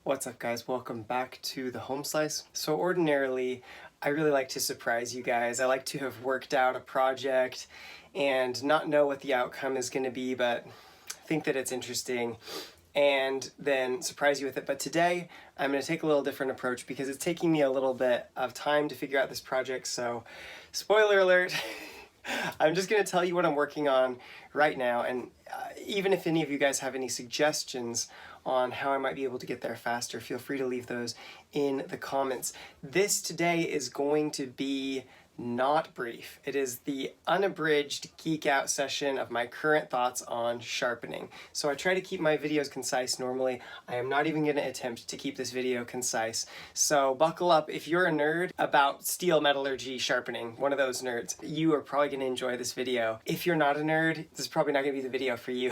What's up, guys? Welcome back to the Home Slice. So ordinarily, I really like to surprise you guys. I like to have worked out a project and not know what the outcome is going to be, but think that it's interesting and then surprise you with it. But today, I'm going to take a little different approach because it's taking me a little bit of time to figure out this project. So, spoiler alert, I'm just going to tell you what I'm working on right now. And even if any of you guys have any suggestions on how I might be able to get there faster, feel free to leave those in the comments. This today is going to be not brief. It is the unabridged geek out session of my current thoughts on sharpening. So I try to keep my videos concise normally. I am not even going to attempt to keep this video concise. So buckle up. If you're a nerd about steel metallurgy sharpening, one of those nerds, you are probably going to enjoy this video. If you're not a nerd, this is probably not going to be the video for you.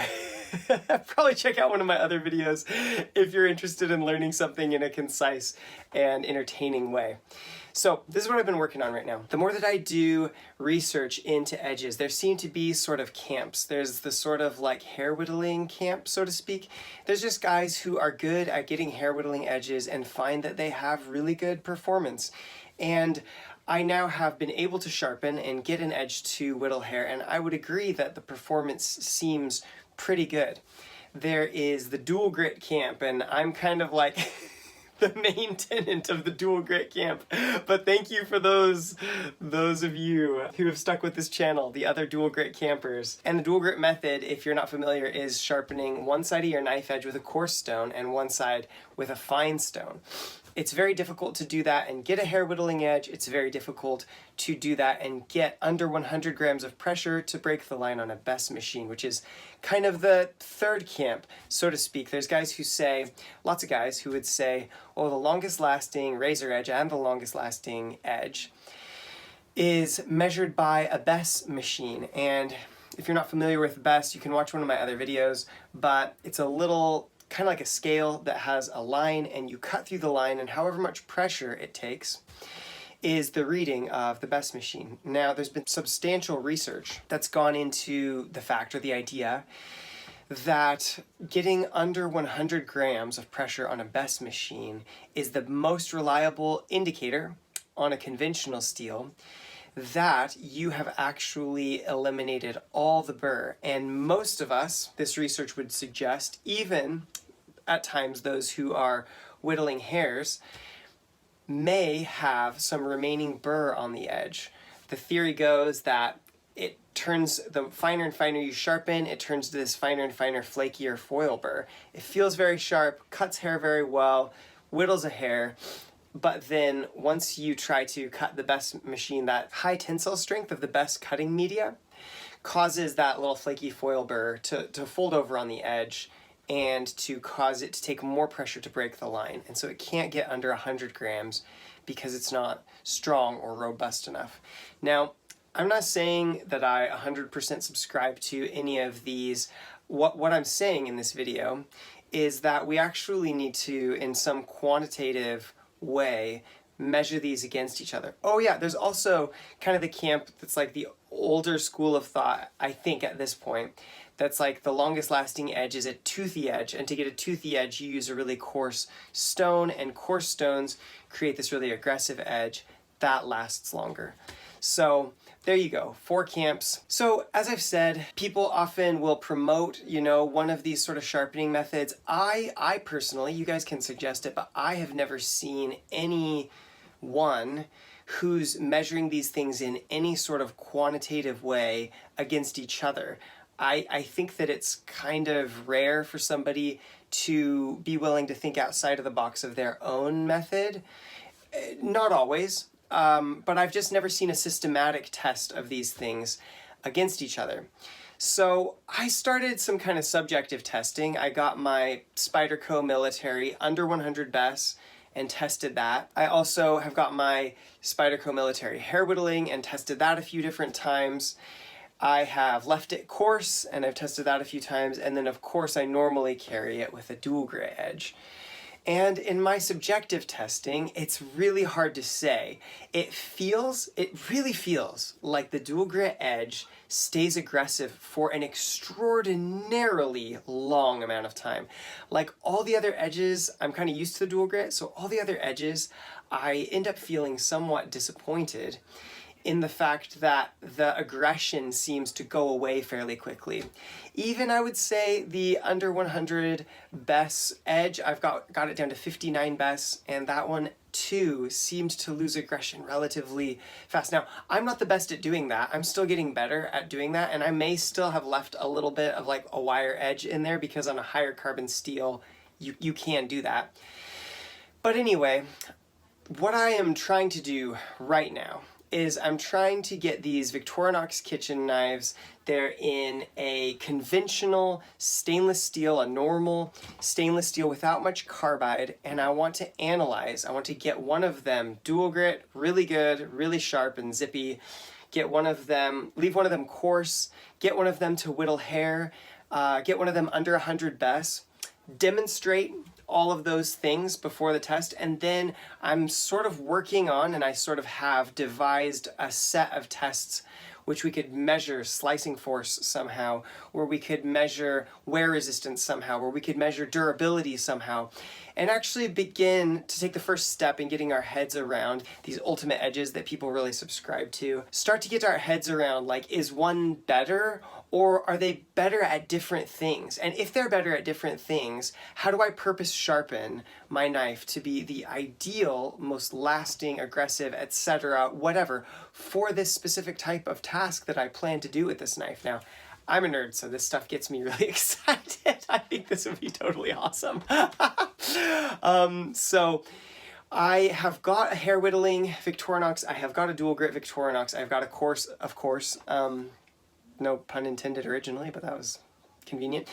Probably check out one of my other videos if you're interested in learning something in a concise and entertaining way. So this is what I've been working on right now. The more that I do research into edges, there seem to be sort of camps. There's the sort of like hair whittling camp, so to speak. There's just guys who are good at getting hair whittling edges and find that they have really good performance. And I now have been able to sharpen and get an edge to whittle hair, and I would agree that the performance seems pretty good. There is the dual grit camp, and I'm kind of like the main tenant of the dual grit camp. But thank you for those of you who have stuck with this channel, the other dual grit campers. And the dual grit method, if you're not familiar, is sharpening one side of your knife edge with a coarse stone and one side with a fine stone. It's very difficult to do that and get a hair whittling edge. It's very difficult to do that and get under 100 grams of pressure to break the line on a BESS machine, which is kind of the third camp, so to speak. There's guys who say, lots of guys who would say, oh, the longest lasting razor edge and the longest lasting edge is measured by a BESS machine. And if you're not familiar with BESS, you can watch one of my other videos, but it's a little kind of like a scale that has a line, and you cut through the line, and however much pressure it takes is the reading of the BESS machine. Now, there's been substantial research that's gone into the fact or the idea that getting under 100 grams of pressure on a BESS machine is the most reliable indicator on a conventional steel that you have actually eliminated all the burr. And most of us, this research would suggest, even at times those who are whittling hairs, may have some remaining burr on the edge. The theory goes that it turns, the finer and finer you sharpen, it turns to this finer and finer, flakier foil burr. It feels very sharp, cuts hair very well, whittles a hair, but then once you try to cut the BESS machine, that high tensile strength of the BESS cutting media causes that little flaky foil burr to fold over on the edge and to cause it to take more pressure to break the line. And so it can't get under 100 grams because it's not strong or robust enough. Now, I'm not saying that I 100% subscribe to any of these. What I'm saying in this video is that we actually need to, in some quantitative way, measure these against each other. Oh yeah, there's also kind of the camp that's like the older school of thought, I think at this point, that's like the longest lasting edge is a toothy edge, and to get a toothy edge you use a really coarse stone, and coarse stones create this really aggressive edge that lasts longer. So there you go, 4 camps. So as I've said, people often will promote, one of these sort of sharpening methods. I personally, you guys can suggest it, but I have never seen anyone who's measuring these things in any sort of quantitative way against each other. I think that it's kind of rare for somebody to be willing to think outside of the box of their own method. Not always. But I've just never seen a systematic test of these things against each other. So I started some kind of subjective testing. I got my Spyderco Military under 100 BESS and tested that. I also have got my Spyderco Military hair whittling and tested that a few different times. I have left it coarse and I've tested that a few times, and then of course I normally carry it with a dual grit edge. And in my subjective testing, it's really hard to say. It really feels like the dual grit edge stays aggressive for an extraordinarily long amount of time. Like all the other edges, I'm kind of used to the dual grit, so all the other edges, I end up feeling somewhat disappointed in the fact that the aggression seems to go away fairly quickly. Even I would say the under 100 BESS edge, I've got it down to 59 BESS, and that one too seemed to lose aggression relatively fast. Now, I'm not the best at doing that. I'm still getting better at doing that, and I may still have left a little bit of like a wire edge in there because on a higher carbon steel, you can do that. But anyway, what I am trying to do right now is I'm trying to get these Victorinox kitchen knives. They're in a conventional stainless steel, a normal stainless steel without much carbide, and I want to analyze. I want to get one of them dual grit, really good, really sharp and zippy. Get one of them, leave one of them coarse, get one of them to whittle hair, get one of them under 100 BESS, demonstrate all of those things before the test, and then I'm sort of working on, and I sort of have devised a set of tests which we could measure slicing force somehow, where we could measure wear resistance somehow, where we could measure durability somehow, and actually begin to take the first step in getting our heads around these ultimate edges that people really subscribe to. Start to get our heads around, like, is one better, or are they better at different things? And if they're better at different things, how do I purpose sharpen my knife to be the ideal, most lasting, aggressive, etc., whatever, for this specific type of task that I plan to do with this knife? Now, I'm a nerd, so this stuff gets me really excited. I think this would be totally awesome. So I have got a hair whittling Victorinox. I have got a dual grit Victorinox. I've got a coarse, of course. No pun intended originally, but that was convenient.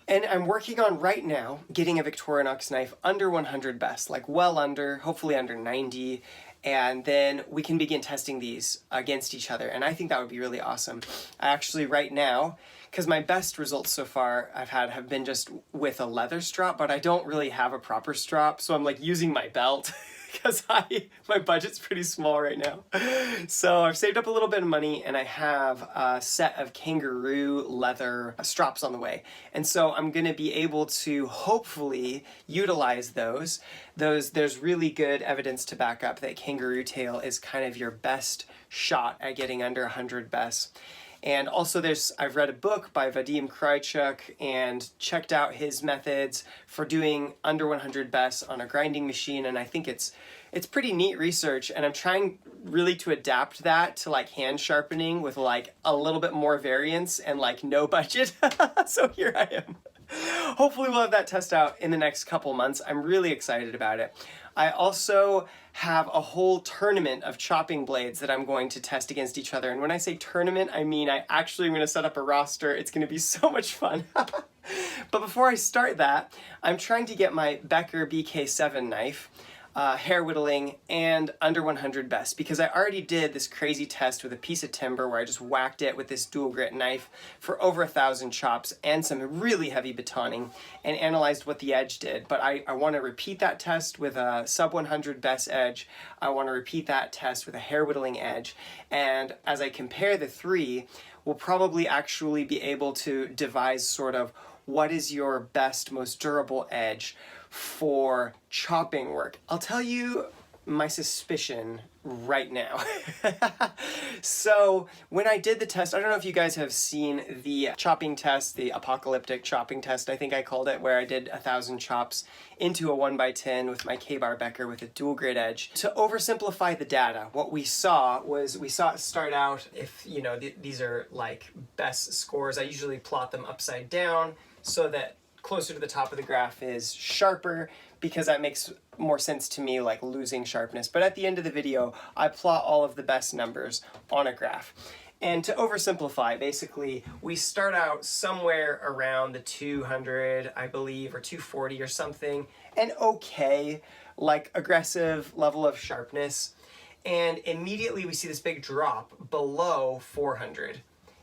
And I'm working on right now getting a Victorinox knife under 100 BESS, like well under, hopefully under 90. And then we can begin testing these against each other. And I think that would be really awesome. I actually right now, because my best results so far I've had have been just with a leather strop, but I don't really have a proper strop. So I'm like using my belt because my budget's pretty small right now. So I've saved up a little bit of money and I have a set of kangaroo leather strops on the way. And so I'm gonna be able to hopefully utilize those. There's really good evidence to back up that kangaroo tail is kind of your best shot at getting under 100 BESS. And also I've read a book by Vadim Krychuk and checked out his methods for doing under 100 BESS on a grinding machine, and I think it's pretty neat research, and I'm trying really to adapt that to like hand sharpening with like a little bit more variance and like no budget. So here I am. Hopefully we'll have that test out in the next couple months. I'm really excited about it. I also have a whole tournament of chopping blades that I'm going to test against each other. And when I say tournament, I mean I actually am going to set up a roster. It's going to be so much fun. But before I start that, I'm trying to get my Becker BK7 knife, hair whittling, and under 100 BESS, because I already did this crazy test with a piece of timber where I just whacked it with this dual grit knife for over 1,000 chops and some really heavy batoning and analyzed what the edge did. But I want to repeat that test with a sub 100 BESS edge. I want to repeat that test with a hair whittling edge. And as I compare the three, we'll probably actually be able to devise sort of what is your best, most durable edge for chopping work. I'll tell you my suspicion right now. So when I did the test, I don't know if you guys have seen the chopping test, the apocalyptic chopping test, I think I called it, where I did 1,000 chops into a 1x10 with my K-bar Becker with a dual grit edge. To oversimplify the data, what we saw it start out, if you know, these are like best scores, I usually plot them upside down so that closer to the top of the graph is sharper, because that makes more sense to me, like losing sharpness. But at the end of the video, I plot all of the best numbers on a graph. And to oversimplify, basically, we start out somewhere around the 200, I believe, or 240 or something, an okay, like aggressive level of sharpness. And immediately we see this big drop below 400.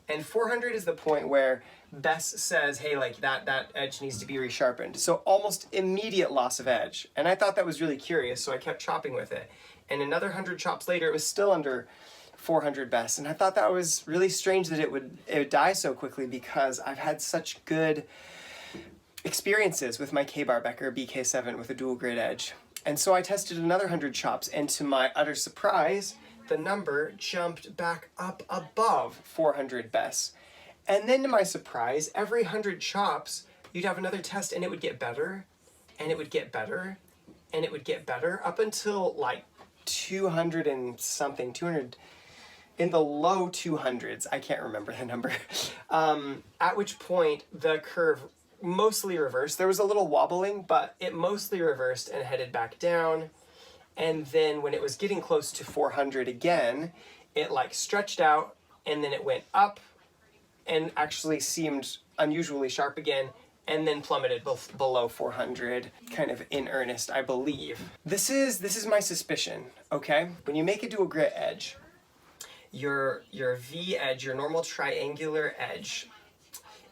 And 400 is the point where BESS says, hey, like that edge needs to be resharpened. So almost immediate loss of edge. And I thought that was really curious, so I kept chopping with it. And another 100 chops later, it was still under 400 BESS. And I thought that was really strange that it would die so quickly, because I've had such good experiences with my K-Bar Becker BK7 with a dual grit edge. And so I tested another 100 chops, and to my utter surprise, the number jumped back up above 400 BESS. And then to my surprise, every 100 chops, you'd have another test and it would get better, and it would get better, and it would get better, up until like 200 and something, 200, in the low 200s, I can't remember the number, at which point the curve mostly reversed. There was a little wobbling, but it mostly reversed and headed back down. And then when it was getting close to 400 again, it like stretched out, and then it went up and actually seemed unusually sharp again, and then plummeted below 400, kind of in earnest, I believe. This is my suspicion, okay? When you make a dual grit edge, your V edge, your normal triangular edge,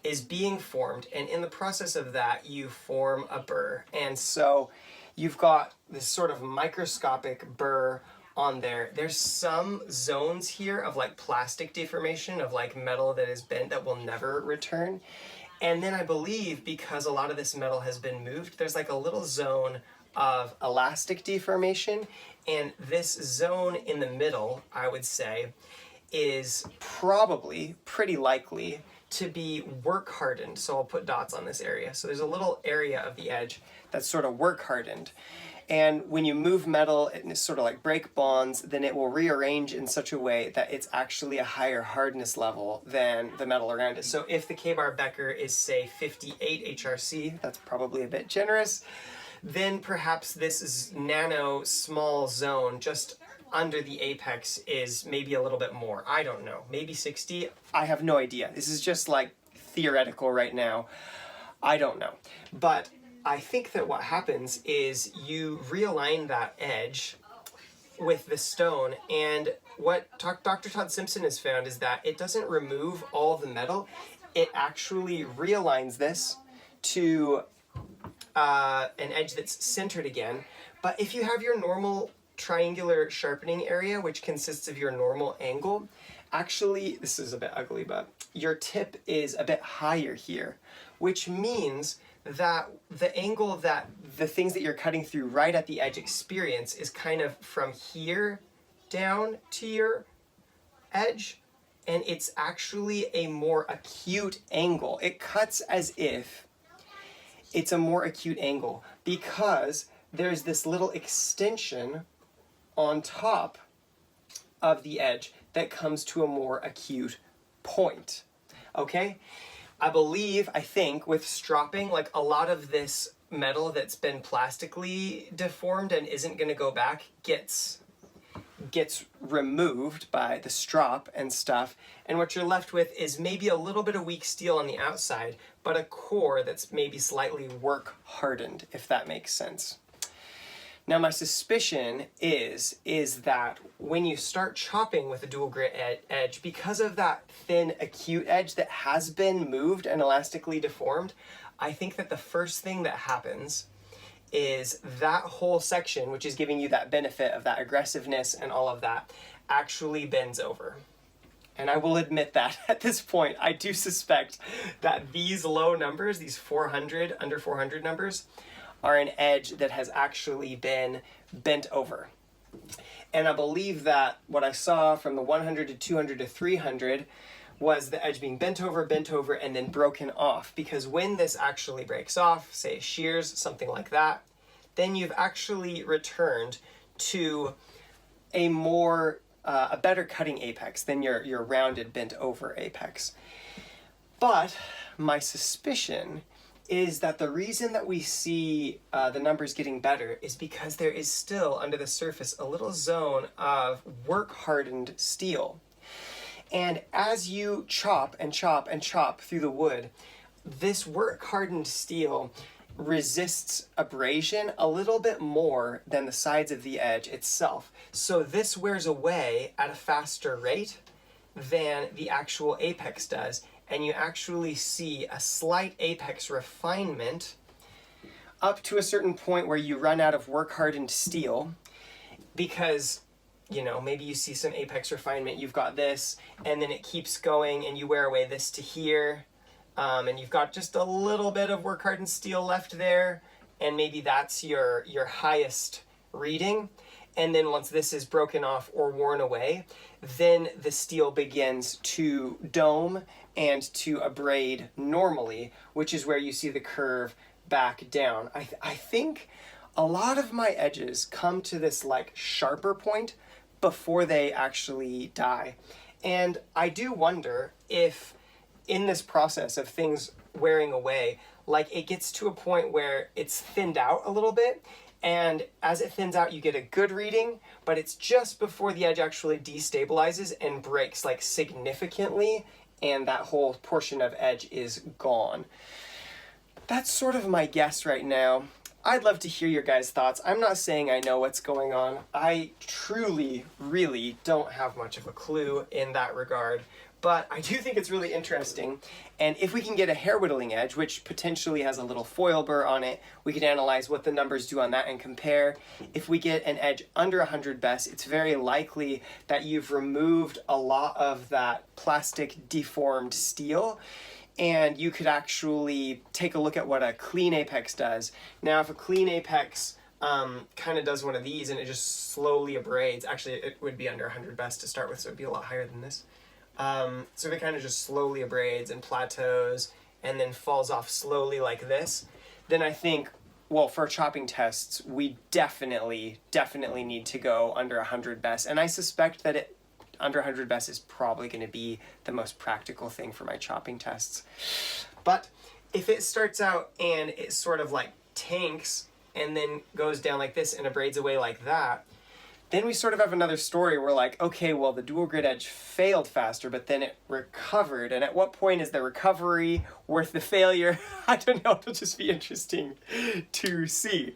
is being formed, and in the process of that, you form a burr. And so you've got this sort of microscopic burr on there. There's some zones here of like plastic deformation, of like metal that is bent that will never return. And then I believe, because a lot of this metal has been moved, there's like a little zone of elastic deformation. And this zone in the middle, I would say, is probably pretty likely to be work hardened. So I'll put dots on this area. So there's a little area of the edge that's sort of work hardened. And when you move metal, it's sort of like break bonds, then it will rearrange in such a way that it's actually a higher hardness level than the metal around it. So if the K-Bar Becker is, say, 58 HRC, that's probably a bit generous, then perhaps this is nano small zone just under the apex is maybe a little bit more. I don't know, maybe 60. I have no idea. This is just like theoretical right now. I don't know. But I think that what happens is you realign that edge with the stone, and what Dr. Todd Simpson has found is that it doesn't remove all the metal. It actually realigns this to an edge that's centered again. But if you have your normal triangular sharpening area, which consists of your normal angle, actually, this is a bit ugly, but your tip is a bit higher here, which means that the angle that the things that you're cutting through right at the edge experience is kind of from here down to your edge, and it's actually a more acute angle. It cuts as if it's a more acute angle because there's this little extension on top of the edge that comes to a more acute point, okay? I think with stropping, like a lot of this metal that's been plastically deformed and isn't gonna go back gets removed by the strop and stuff, and what you're left with is maybe a little bit of weak steel on the outside, but a core that's maybe slightly work hardened, if that makes sense. Now my suspicion is that when you start chopping with a dual grit edge, because of that thin acute edge that has been moved and elastically deformed, I think that the first thing that happens is that whole section, which is giving you that benefit of that aggressiveness and all of that, actually bends over. And I will admit that at this point, I do suspect that these low numbers, these 400, under 400 numbers, are an edge that has actually been bent over. And I believe that what I saw from the 100 to 200 to 300 was the edge being bent over, and then broken off. Because when this actually breaks off, say shears, something like that, then you've actually returned to a more, a better cutting apex than your rounded, bent over apex. But my suspicion is that the reason that we see the numbers getting better is because there is still under the surface a little zone of work-hardened steel. And as you chop and chop and chop through the wood, this work-hardened steel resists abrasion a little bit more than the sides of the edge itself. So this wears away at a faster rate than the actual apex does. And you actually see a slight apex refinement up to a certain point where you run out of work hardened steel, because, you know, maybe you see some apex refinement, you've got this, and then it keeps going and you wear away this to here, and you've got just a little bit of work hardened steel left there, and maybe that's your highest reading. And then once this is broken off or worn away, then the steel begins to dome and to abrade normally, which is where you see the curve back down. I think a lot of my edges come to this like sharper point before they actually die. And I do wonder if in this process of things wearing away, like it gets to a point where it's thinned out a little bit, and as it thins out you get a good reading, but it's just before the edge actually destabilizes and breaks like significantly, and that whole portion of edge is gone. That's sort of my guess right now. I'd love to hear your guys' thoughts. I'm not saying I know what's going on. I truly, really don't have much of a clue in that regard, but I do think it's really interesting. And if we can get a hair whittling edge, which potentially has a little foil burr on it, we can analyze what the numbers do on that and compare. If we get an edge under 100 BESS, it's very likely that you've removed a lot of that plastic deformed steel, and you could actually take a look at what a clean apex does. Now, if a clean apex kind of does one of these and it just slowly abrades, actually it would be under 100 BESS to start with, so it'd be a lot higher than this. So if it kind of just slowly abrades and plateaus and then falls off slowly like this, then I think, well, for chopping tests, we definitely need to go under 100 BESS. And I suspect that under 100 BESS is probably going to be the most practical thing for my chopping tests. But if it starts out and it sort of like tanks and then goes down like this and abrades away like that, then we sort of have another story. We're like, okay, well, the dual grit edge failed faster, but then it recovered. And at what point is the recovery worth the failure? I don't know. It'll just be interesting to see.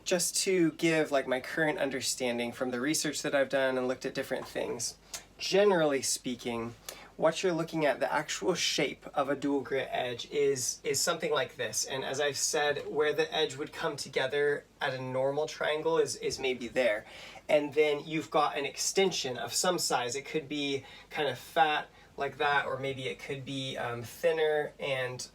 Just to give like my current understanding from the research that I've done and looked at different things, generally speaking, what you're looking at, the actual shape of a dual grit edge is something like this. And as I've said, where the edge would come together at a normal triangle is maybe there. And then you've got an extension of some size. It could be kind of fat like that, or maybe it could be thinner and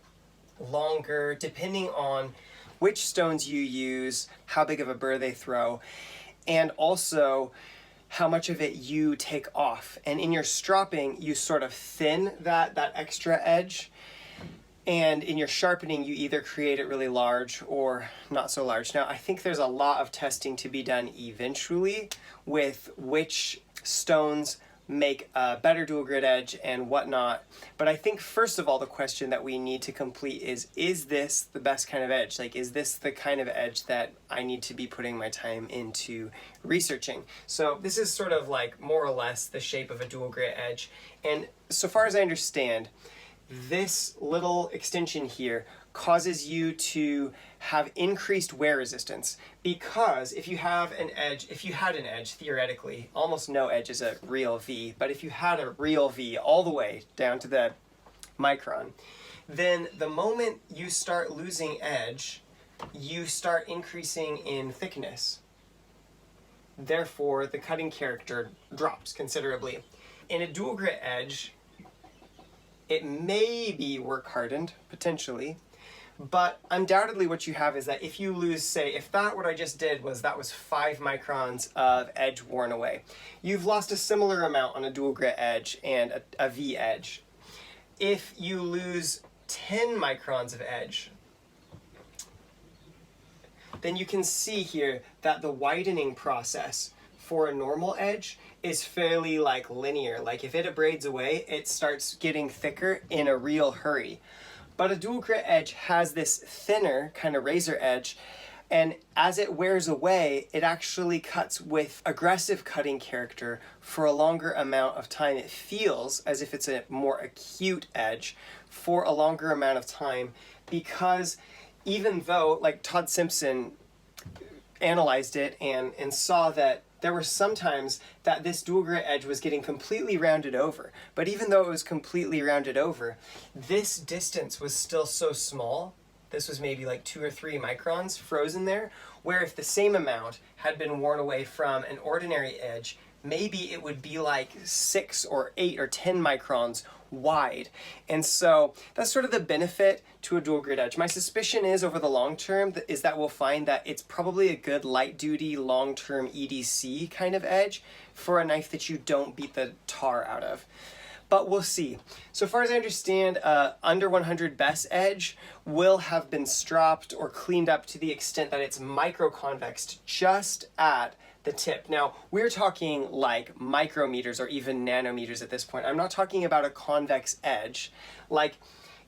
longer, depending on which stones you use, how big of a burr they throw, and also how much of it you take off. And in your stropping, you sort of thin that extra edge. And in your sharpening, you either create it really large or not so large. Now, I think there's a lot of testing to be done eventually with which stones make a better dual grit edge and whatnot. But I think first of all, the question that we need to complete is this the best kind of edge? Like, is this the kind of edge that I need to be putting my time into researching? So this is sort of like more or less the shape of a dual grit edge. And so far as I understand, this little extension here causes you to have increased wear resistance, because if you had an edge, theoretically, almost no edge is a real V, but if you had a real V all the way down to the micron, then the moment you start losing edge, you start increasing in thickness. Therefore, the cutting character drops considerably. In a dual grit edge, it may be work hardened, potentially, but undoubtedly what you have is that if you lose, say, if that what I just did was 5 microns of edge worn away, you've lost a similar amount on a dual grit edge and a V edge. If you lose 10 microns of edge, then you can see here that the widening process for a normal edge is fairly like linear. Like if it abrades away, it starts getting thicker in a real hurry. But a dual grit edge has this thinner kind of razor edge And as it wears away, it actually cuts with aggressive cutting character for a longer amount of time. It feels as if it's a more acute edge for a longer amount of time, because even though, like, Todd Simpson analyzed it and saw that there were some times that this dual grit edge was getting completely rounded over. But even though it was completely rounded over, this distance was still so small. This was maybe like 2 or 3 microns frozen there, where if the same amount had been worn away from an ordinary edge, maybe it would be like 6 or 8 or 10 microns wide. And so that's sort of the benefit to a dual grit edge. My suspicion is over the long term is that we'll find that it's probably a good light duty long-term EDC kind of edge for a knife that you don't beat the tar out of. But we'll see. So far as I understand, under 100 BESS edge will have been stropped or cleaned up to the extent that it's micro-convexed just at the tip. Now, we're talking like micrometers or even nanometers at this point. I'm not talking about a convex edge. Like,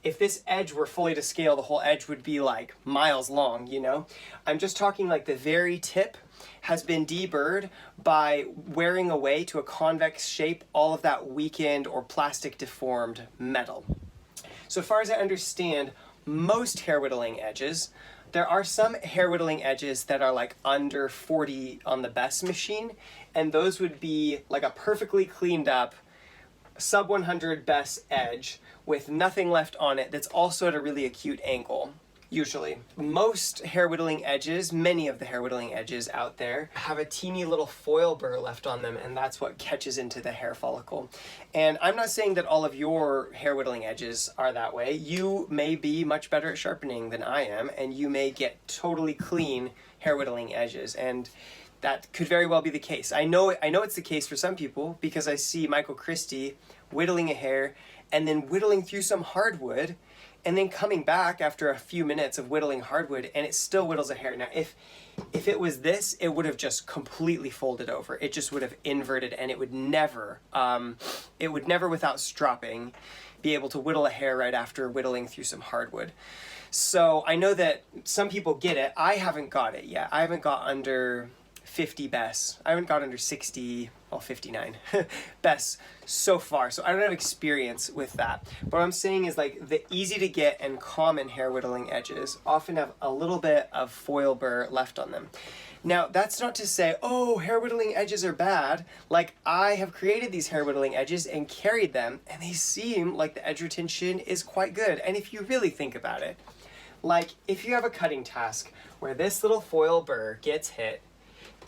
if this edge were fully to scale, the whole edge would be like miles long, you know? I'm just talking like the very tip has been deburred by wearing away to a convex shape all of that weakened or plastic deformed metal. So far as I understand, most hair whittling edges, there are some hair whittling edges that are like under 40 on the BESS machine, and those would be like a perfectly cleaned up sub 100 BESS edge with nothing left on it that's also at a really acute angle. Usually. Most hair whittling edges, many of the hair whittling edges out there, have a teeny little foil burr left on them, and that's what catches into the hair follicle. And I'm not saying that all of your hair whittling edges are that way. You may be much better at sharpening than I am, and you may get totally clean hair whittling edges, and that could very well be the case. I know it's the case for some people, because I see Michael Christie whittling a hair and then whittling through some hardwood and then coming back after a few minutes of whittling hardwood, and it still whittles a hair. Now, if it was this, it would have just completely folded over. It just would have inverted, and it would never without stropping, be able to whittle a hair right after whittling through some hardwood. So I know that some people get it. I haven't got it yet. I haven't got under 50 BESS. I haven't got under 60, well, 59 BESS so far. So I don't have experience with that. But what I'm saying is, like, the easy to get and common hair whittling edges often have a little bit of foil burr left on them. Now, that's not to say, oh, hair whittling edges are bad. Like, I have created these hair whittling edges and carried them, and they seem like the edge retention is quite good. And if you really think about it, like, if you have a cutting task where this little foil burr gets hit,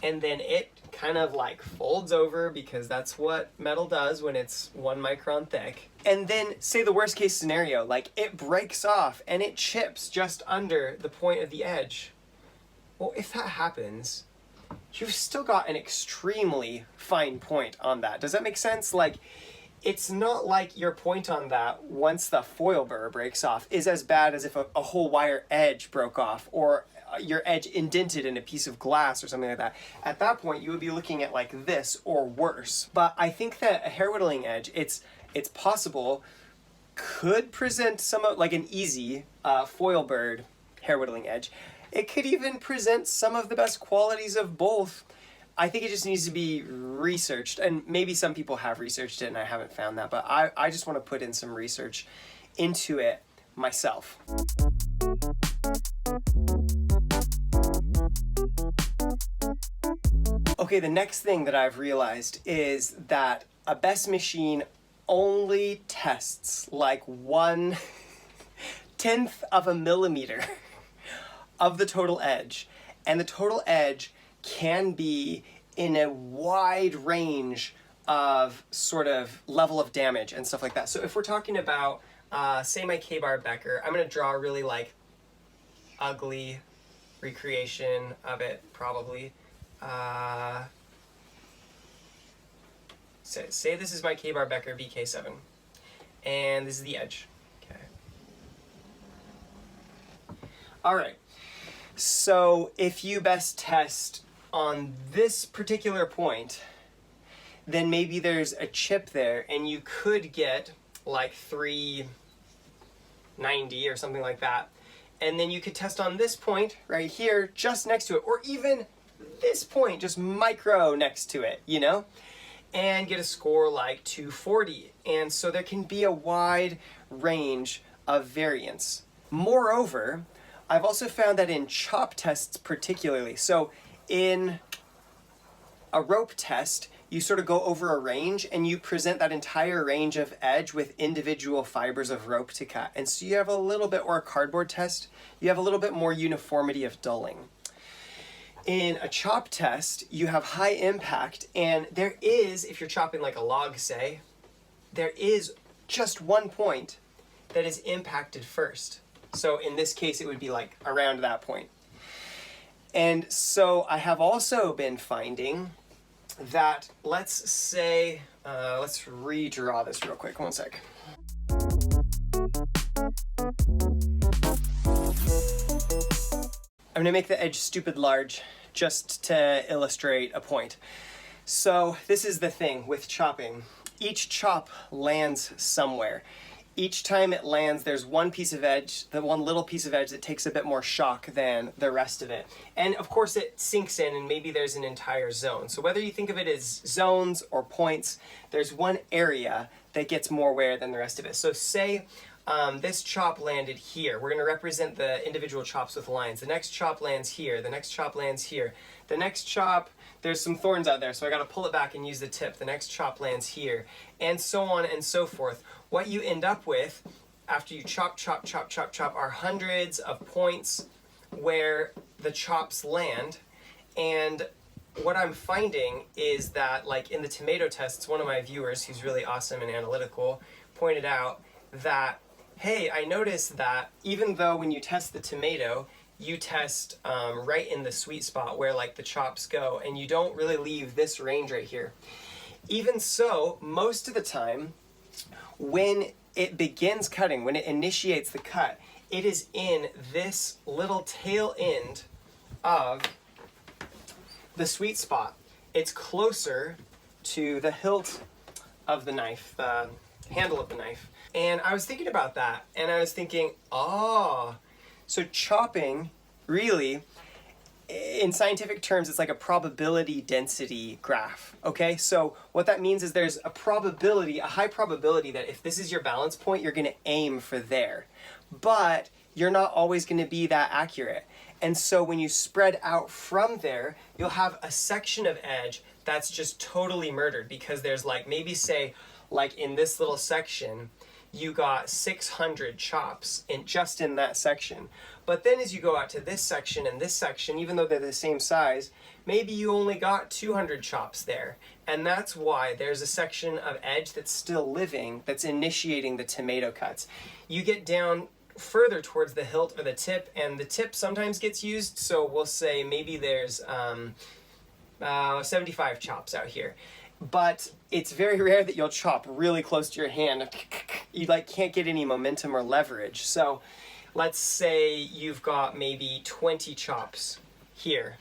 and then it kind of like folds over, because that's what metal does when it's 1 micron thick. And then say the worst case scenario, like it breaks off and it chips just under the point of the edge. Well, if that happens, you've still got an extremely fine point on that. Does that make sense? Like, it's not like your point on that, once the foil burr breaks off, is as bad as if a whole wire edge broke off, or your edge indented in a piece of glass or something like that. At that point, you would be looking at like this or worse. But I think that a hair whittling edge, it's possible, could present some of, like an easy foil burred hair whittling edge. It could even present some of the best qualities of both. I think it just needs to be researched, and maybe some people have researched it and I haven't found that, but I just want to put in some research into it myself. Okay, the next thing that I've realized is that a BESS machine only tests like 1/10 of a millimeter of the total edge, and the total edge can be in a wide range of sort of level of damage and stuff like that. So if we're talking about, say my K-bar Becker, I'm going to draw a really like ugly recreation of it, probably. Say this is my K-bar Becker BK7, and this is the edge. Okay. All right. So if you best test on this particular point, then maybe there's a chip there, and you could get like 390 or something like that. And then you could test on this point right here, just next to it, or even this point, just micro next to it, you know? And get a score like 240. And so there can be a wide range of variance. Moreover, I've also found that in chop tests particularly, so in a rope test, you sort of go over a range and you present that entire range of edge with individual fibers of rope to cut. And so you have a little bit, or a cardboard test, you have a little bit more uniformity of dulling. In a chop test, you have high impact, and there is, if you're chopping like a log, say, there is just one point that is impacted first. So in this case, it would be like around that point. And so I have also been finding that, let's say, let's redraw this real quick, one sec. I'm gonna make the edge stupid large just to illustrate a point. So this is the thing with chopping. Each chop lands somewhere. Each time it lands, there's one piece of edge, the one little piece of edge that takes a bit more shock than the rest of it. And of course it sinks in, and maybe there's an entire zone. So whether you think of it as zones or points, there's one area that gets more wear than the rest of it. So say this chop landed here. We're going to represent the individual chops with lines. The next chop lands here. The next chop lands here. The next chop, there's some thorns out there, so I got to pull it back and use the tip. The next chop lands here, and so on and so forth. What you end up with after you chop, chop, chop, chop, chop are hundreds of points where the chops land. And what I'm finding is that, like in the tomato tests, one of my viewers, who's really awesome and analytical, pointed out that, hey, I noticed that even though when you test the tomato, you test right in the sweet spot where like the chops go, and you don't really leave this range right here. Even so, most of the time, when it begins cutting, when it initiates the cut, it is in this little tail end of the sweet spot. It's closer to the hilt of the knife, the handle of the knife. And I was thinking about that, and I was thinking, oh, so chopping, really, in scientific terms, it's like a probability density graph, okay? So what that means is there's a probability, a high probability that if this is your balance point, you're gonna aim for there. But you're not always gonna be that accurate. And so when you spread out from there, you'll have a section of edge that's just totally murdered, because there's like, maybe say, like in this little section, you got 600 chops just in that section. But then as you go out to this section and this section, even though they're the same size, maybe you only got 200 chops there. And that's why there's a section of edge that's still living, that's initiating the tomato cuts. You get down further towards the hilt or the tip, and the tip sometimes gets used, so we'll say maybe there's 75 chops out here. But it's very rare that you'll chop really close to your hand. You like can't get any momentum or leverage. So let's say you've got maybe 20 chops here.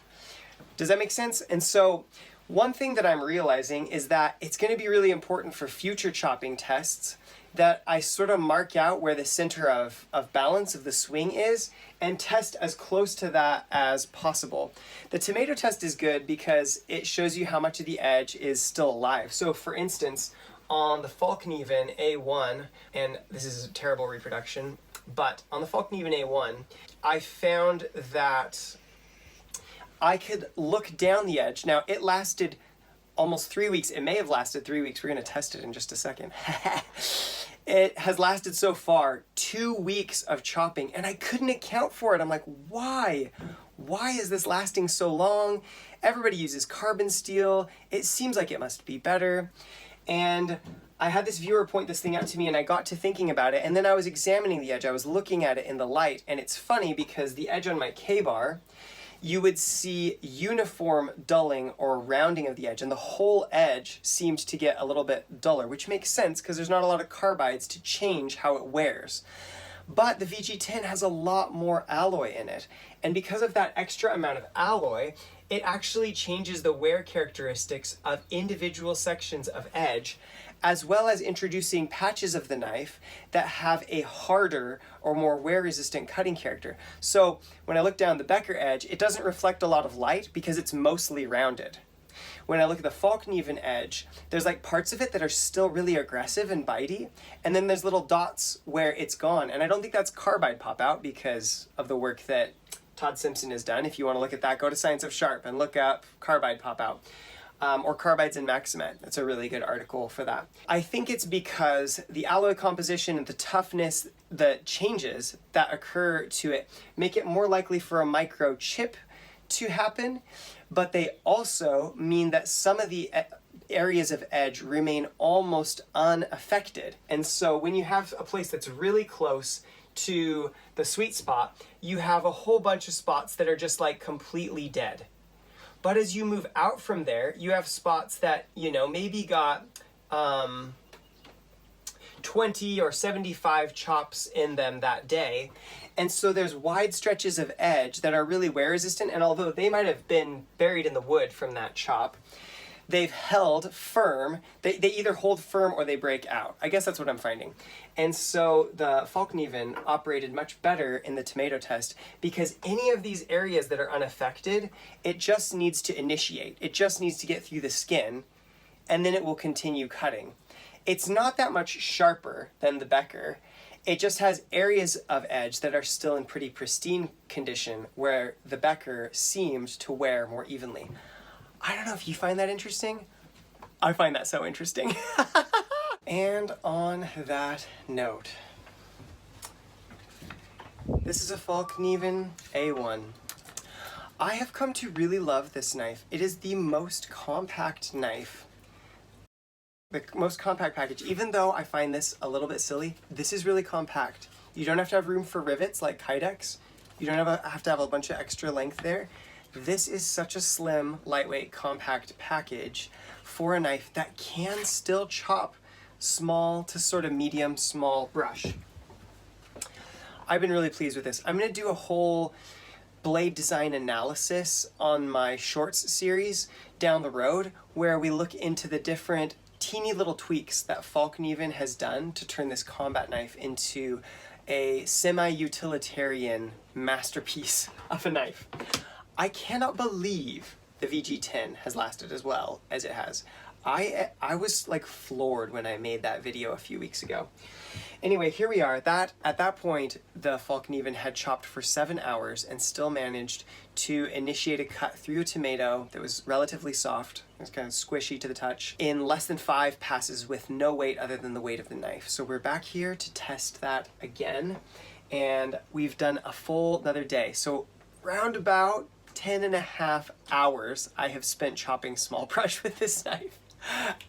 Does that make sense? And so one thing that I'm realizing is that it's going to be really important for future chopping tests that I sort of mark out where the center of balance of the swing is and test as close to that as possible. The tomato test is good because it shows you how much of the edge is still alive. So for instance, on the Fallkniven A1, and this is a terrible reproduction, but on the Fallkniven A1, I found that I could look down the edge. Now it lasted almost 3 weeks. It may have lasted 3 weeks. We're going to test it in just a second. It has lasted so far 2 weeks of chopping, and I couldn't account for it. I'm like, why? Why is this lasting so long? Everybody uses carbon steel. It seems like it must be better. And I had this viewer point this thing out to me, and I got to thinking about it, and then I was examining the edge. I was looking at it in the light, and it's funny because the edge on my K-bar, you would see uniform dulling or rounding of the edge, and the whole edge seemed to get a little bit duller, which makes sense because there's not a lot of carbides to change how it wears. But the VG10 has a lot more alloy in it, and because of that extra amount of alloy, it actually changes the wear characteristics of individual sections of edge, as well as introducing patches of the knife that have a harder or more wear-resistant cutting character. So when I look down the Becker edge, it doesn't reflect a lot of light because it's mostly rounded. When I look at the Fallkniven edge, there's like parts of it that are still really aggressive and bitey, and then there's little dots where it's gone. And I don't think that's carbide pop out because of the work that Todd Simpson has done. If you want to look at that, go to Science of Sharp and look up carbide pop out. Or carbides in Maximet. That's a really good article for that. I think it's because the alloy composition and the toughness, the changes that occur to it make it more likely for a microchip to happen, but they also mean that some of the areas of edge remain almost unaffected. And so when you have a place that's really close to the sweet spot, you have a whole bunch of spots that are just like completely dead. But as you move out from there, you have spots that, you know, maybe got 20 or 75 chops in them that day. And so there's wide stretches of edge that are really wear resistant. And although they might have been buried in the wood from that chop, they've held firm. They either hold firm or they break out. I guess that's what I'm finding. And so the Fallkniven operated much better in the tomato test because any of these areas that are unaffected, it just needs to initiate. It just needs to get through the skin and then it will continue cutting. It's not that much sharper than the Becker. It just has areas of edge that are still in pretty pristine condition where the Becker seemed to wear more evenly. I don't know if you find that interesting. I find that so interesting. And on that note, this is a Fällkniven A1. I have come to really love this knife. It is the most compact knife, the most compact package. Even though I find this a little bit silly, this is really compact. You don't have to have room for rivets like Kydex. You don't have to have a bunch of extra length there. This is such a slim, lightweight, compact package for a knife that can still chop small to sort of medium small brush. I've been really pleased with this. I'm going to do a whole blade design analysis on my shorts series down the road where we look into the different teeny little tweaks that Fällkniven has done to turn this combat knife into a semi-utilitarian masterpiece of a knife. I cannot believe the VG10 has lasted as well as it has. I was like floored when I made that video a few weeks ago. Anyway, here we are. At that point, the Fällkniven had chopped for 7 hours and still managed to initiate a cut through a tomato that was relatively soft. It was kind of squishy to the touch in less than 5 passes with no weight other than the weight of the knife. So we're back here to test that again, and we've done a full another day. So round about 10.5 hours I have spent chopping small brush with this knife.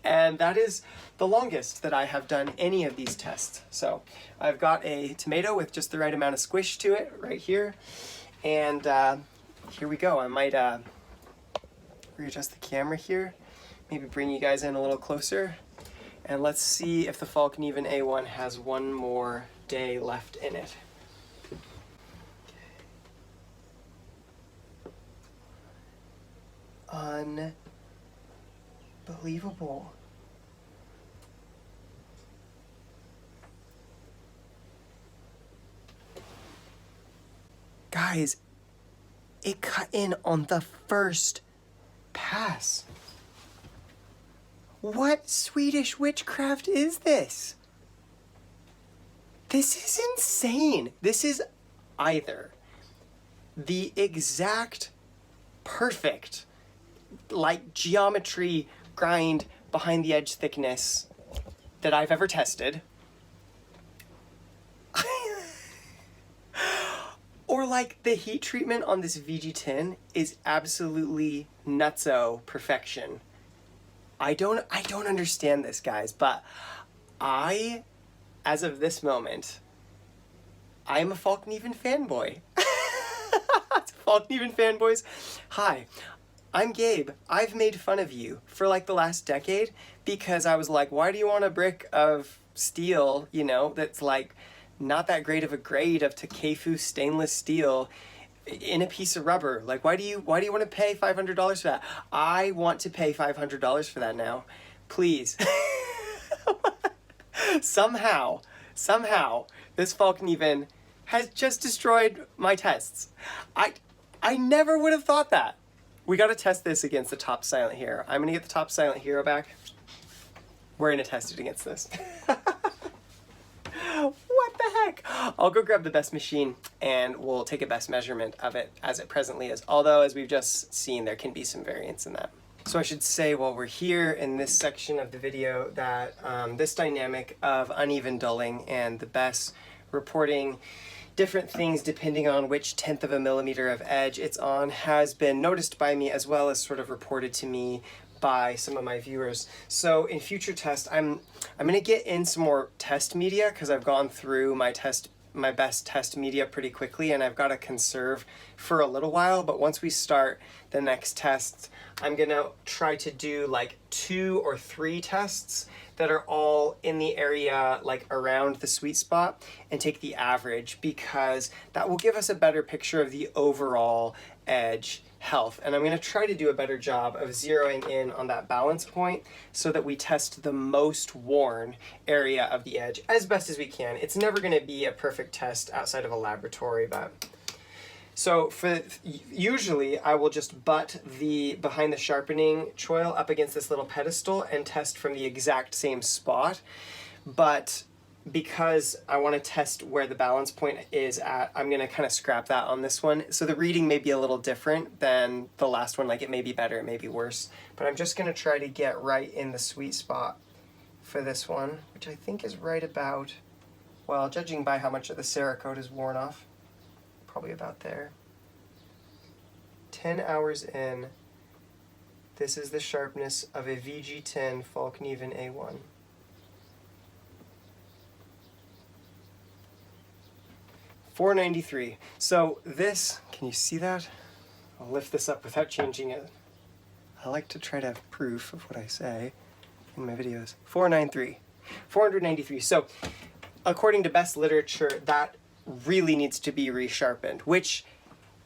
And that is the longest that I have done any of these tests. So I've got a tomato with just the right amount of squish to it right here. And here we go. I might readjust the camera here, maybe bring you guys in a little closer. And let's see if the Fällkniven A1 has one more day left in it. Unbelievable. Guys, it cut in on the first pass. What Swedish witchcraft is this? This is insane. This is either the exact perfect like geometry grind behind the edge thickness that I've ever tested, or like the heat treatment on this VG10 is absolutely nutso perfection. I don't understand this, guys, but as of this moment, I'm a Fällkniven fanboy. Fällkniven fanboys, hi. I'm Gabe. I've made fun of you for like the last decade because I was like, why do you want a brick of steel, you know, that's like not that great of a grade of Takefu stainless steel in a piece of rubber. Like, why do you want to pay $500 for that? I want to pay $500 for that now. Please. Somehow, this Fallkniven has just destroyed my tests. I never would have thought that. We got to test this against the top silent hero. I'm going to get the top silent hero back. We're going to test it against this. What the heck? I'll go grab the BESS machine and we'll take a BESS measurement of it as it presently is. Although, as we've just seen, there can be some variance in that. So I should say while we're here in this section of the video that this dynamic of uneven dulling and the BESS reporting different things depending on which 1/10 of a millimeter of edge it's on has been noticed by me, as well as sort of reported to me by some of my viewers. So in future tests, I'm going to get in some more test media because I've gone through my BESS test media pretty quickly, and I've got to conserve for a little while. But once we start the next test, I'm going to try to do like 2 or 3 tests that are all in the area like around the sweet spot and take the average, because that will give us a better picture of the overall edge health. And I'm going to try to do a better job of zeroing in on that balance point so that we test the most worn area of the edge as best as we can. It's never going to be a perfect test outside of a laboratory, but so usually I will just butt the behind the sharpening choil up against this little pedestal and test from the exact same spot. But because I want to test where the balance point is at, I'm going to kind of scrap that on this one. So the reading may be a little different than the last one. Like, it may be better, it may be worse. But I'm just going to try to get right in the sweet spot for this one, which I think is right about, well, judging by how much of the Cerakote is worn off, probably about there. 10 hours in, this is the sharpness of a VG10 Fallkniven A1. $4.93. So this, can you see that? I'll lift this up without changing it. I like to try to have proof of what I say in my videos. 493. 493. So according to BESS literature, that really needs to be resharpened, which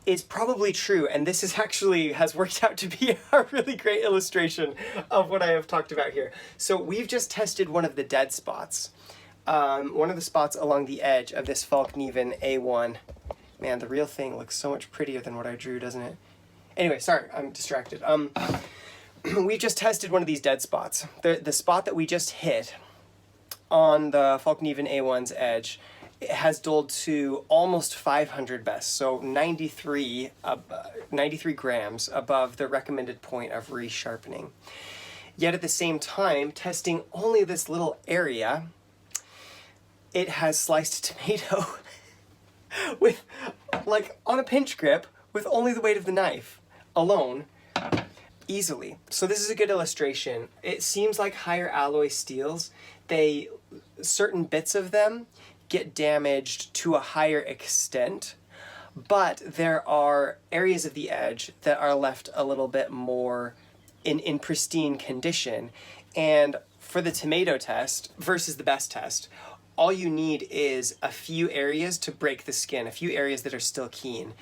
is probably true. And this is actually has worked out to be a really great illustration of what I have talked about here. So we've just tested one of the dead spots. One of the spots along the edge of this Fallkniven A1. Man, the real thing looks so much prettier than what I drew, doesn't it? Anyway, sorry, I'm distracted. We just tested one of these dead spots. The spot that we just hit on the Fallkniven A1's edge, it has dulled to almost 500 BESS, so 93 grams above the recommended point of resharpening. Yet at the same time, testing only this little area, it has sliced tomato with, like, on a pinch grip with only the weight of the knife alone, easily. So this is a good illustration. It seems like higher alloy steels, certain bits of them get damaged to a higher extent, but there are areas of the edge that are left a little bit more in pristine condition. And for the tomato test versus the BESS test, all you need is a few areas to break the skin, a few areas that are still keen.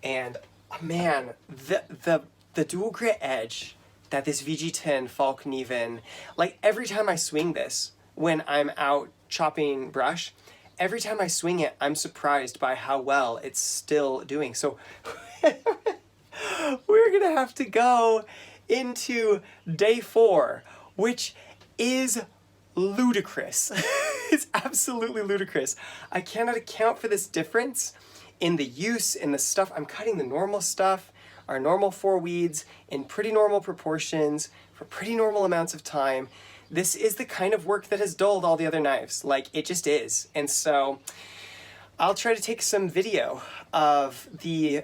And man, the dual grit edge that this VG10 Fallkniven, like every time I swing this when I'm out chopping brush, every time I swing it, I'm surprised by how well it's still doing. So we're gonna have to go into day 4, which is ludicrous. It's absolutely ludicrous. I cannot account for this difference in the use, in the stuff. I'm cutting the normal stuff, our normal 4 weeds, in pretty normal proportions, for pretty normal amounts of time. This is the kind of work that has dulled all the other knives. Like, it just is. And so I'll try to take some video of the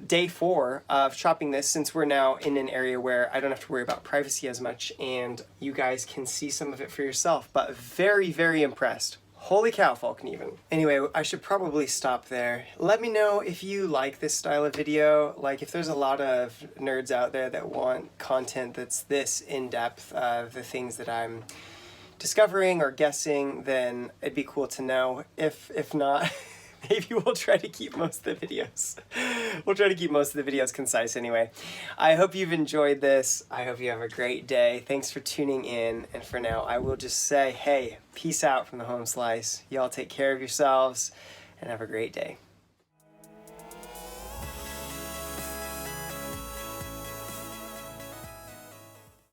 day 4 of chopping this, since we're now in an area where I don't have to worry about privacy as much, and you guys can see some of it for yourself. But very, very impressed. Holy cow, Fallkniven. Anyway, I should probably stop there. Let me know if you like this style of video. Like, if there's a lot of nerds out there that want content that's this in-depth of the things that I'm discovering or guessing, then it'd be cool to know. If not, Maybe we'll try to keep most of the videos. We'll try to keep most of the videos concise anyway. I hope you've enjoyed this. I hope you have a great day. Thanks for tuning in. And for now, I will just say, hey, peace out from the Home Slice. Y'all take care of yourselves and have a great day.